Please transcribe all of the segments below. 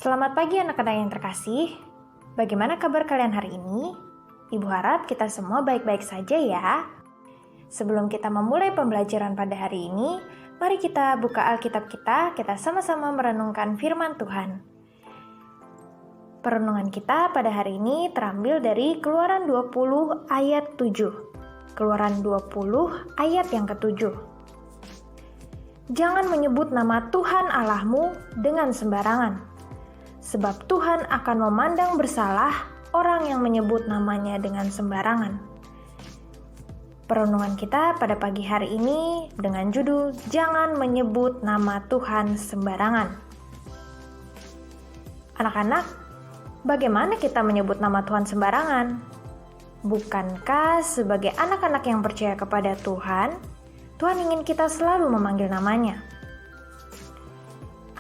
Selamat pagi anak-anak yang terkasih. Bagaimana kabar kalian hari ini? Ibu harap kita semua baik-baik saja ya. Sebelum kita memulai pembelajaran pada hari ini, mari kita buka Alkitab kita sama-sama merenungkan firman Tuhan. Perenungan kita pada hari ini terambil dari Keluaran 20 ayat 7. Keluaran 20 ayat yang ke-7. Jangan menyebut nama Tuhan Allahmu dengan sembarangan. Sebab Tuhan akan memandang bersalah orang yang menyebut namanya dengan sembarangan. Perenungan kita pada pagi hari ini dengan judul Jangan menyebut nama Tuhan sembarangan. Anak-anak, bagaimana kita menyebut nama Tuhan sembarangan? Bukankah sebagai anak-anak yang percaya kepada Tuhan, Tuhan ingin kita selalu memanggil namanya?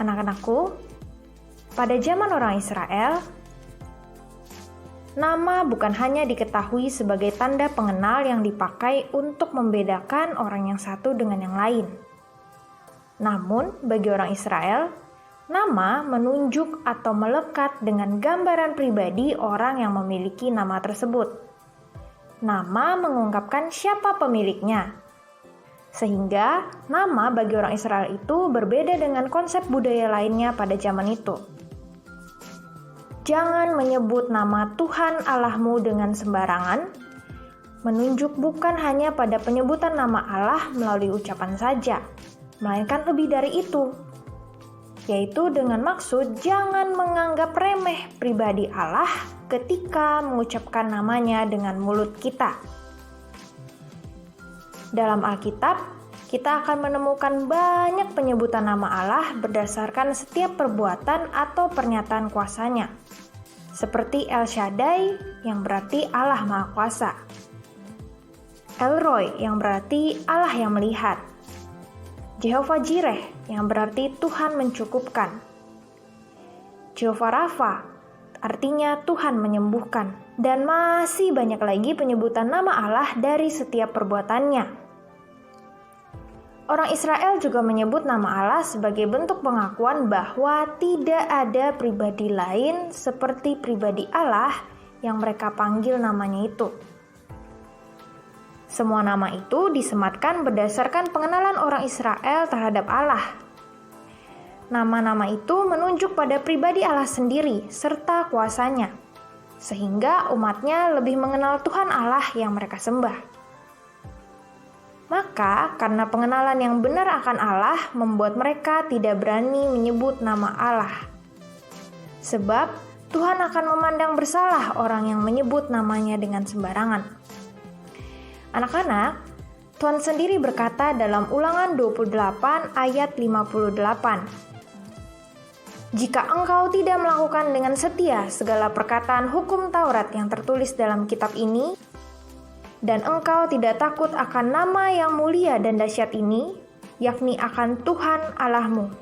Anak-anakku, pada zaman orang Israel, nama bukan hanya diketahui sebagai tanda pengenal yang dipakai untuk membedakan orang yang satu dengan yang lain. Namun, bagi orang Israel, nama menunjuk atau melekat dengan gambaran pribadi orang yang memiliki nama tersebut. Nama mengungkapkan siapa pemiliknya. Sehingga, nama bagi orang Israel itu berbeda dengan konsep budaya lainnya pada zaman itu. Jangan menyebut nama Tuhan Allahmu dengan sembarangan, menunjuk bukan hanya pada penyebutan nama Allah melalui ucapan saja, melainkan lebih dari itu, yaitu dengan maksud jangan menganggap remeh pribadi Allah ketika mengucapkan namanya dengan mulut kita. Dalam Alkitab, kita akan menemukan banyak penyebutan nama Allah berdasarkan setiap perbuatan atau pernyataan kuasanya. Seperti El Shaddai yang berarti Allah Maha Kuasa. El Roi yang berarti Allah yang melihat. Jehovah Jireh yang berarti Tuhan mencukupkan. Jehovah Rafa artinya Tuhan menyembuhkan. Dan masih banyak lagi penyebutan nama Allah dari setiap perbuatannya. Orang Israel juga menyebut nama Allah sebagai bentuk pengakuan bahwa tidak ada pribadi lain seperti pribadi Allah yang mereka panggil namanya itu. Semua nama itu disematkan berdasarkan pengenalan orang Israel terhadap Allah. Nama-nama itu menunjuk pada pribadi Allah sendiri serta kuasanya, sehingga umatnya lebih mengenal Tuhan Allah yang mereka sembah. Maka, karena pengenalan yang benar akan Allah membuat mereka tidak berani menyebut nama Allah. Sebab, Tuhan akan memandang bersalah orang yang menyebut namanya dengan sembarangan. Anak-anak, Tuhan sendiri berkata dalam Ulangan 28 ayat 58. Jika engkau tidak melakukan dengan setia segala perkataan hukum Taurat yang tertulis dalam kitab ini, dan engkau tidak takut akan nama yang mulia dan dahsyat ini, yakni akan Tuhan Allahmu.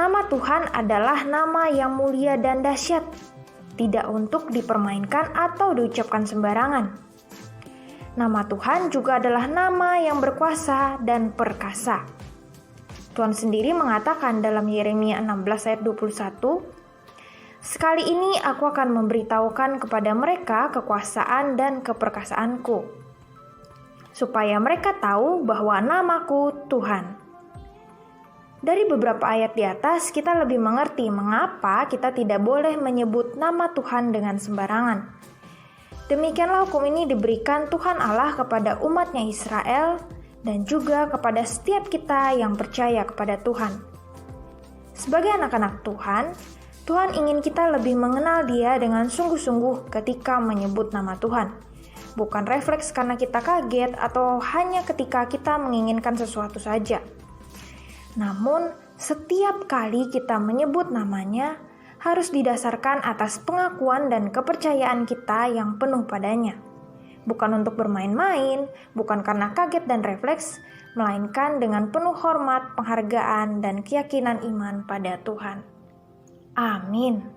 Nama Tuhan adalah nama yang mulia dan dahsyat, tidak untuk dipermainkan atau diucapkan sembarangan. Nama Tuhan juga adalah nama yang berkuasa dan perkasa. Tuhan sendiri mengatakan dalam Yeremia 16 ayat 21, sekali ini aku akan memberitahukan kepada mereka kekuasaan dan keperkasaanku, supaya mereka tahu bahwa namaku Tuhan. Dari beberapa ayat di atas, kita lebih mengerti mengapa kita tidak boleh menyebut nama Tuhan dengan sembarangan. Demikianlah hukum ini diberikan Tuhan Allah kepada umatnya Israel dan juga kepada setiap kita yang percaya kepada Tuhan. Sebagai anak-anak Tuhan, Tuhan ingin kita lebih mengenal Dia dengan sungguh-sungguh ketika menyebut nama Tuhan. Bukan refleks karena kita kaget atau hanya ketika kita menginginkan sesuatu saja. Namun, setiap kali kita menyebut namanya harus didasarkan atas pengakuan dan kepercayaan kita yang penuh padanya. Bukan untuk bermain-main, bukan karena kaget dan refleks, melainkan dengan penuh hormat, penghargaan, dan keyakinan iman pada Tuhan. Amin.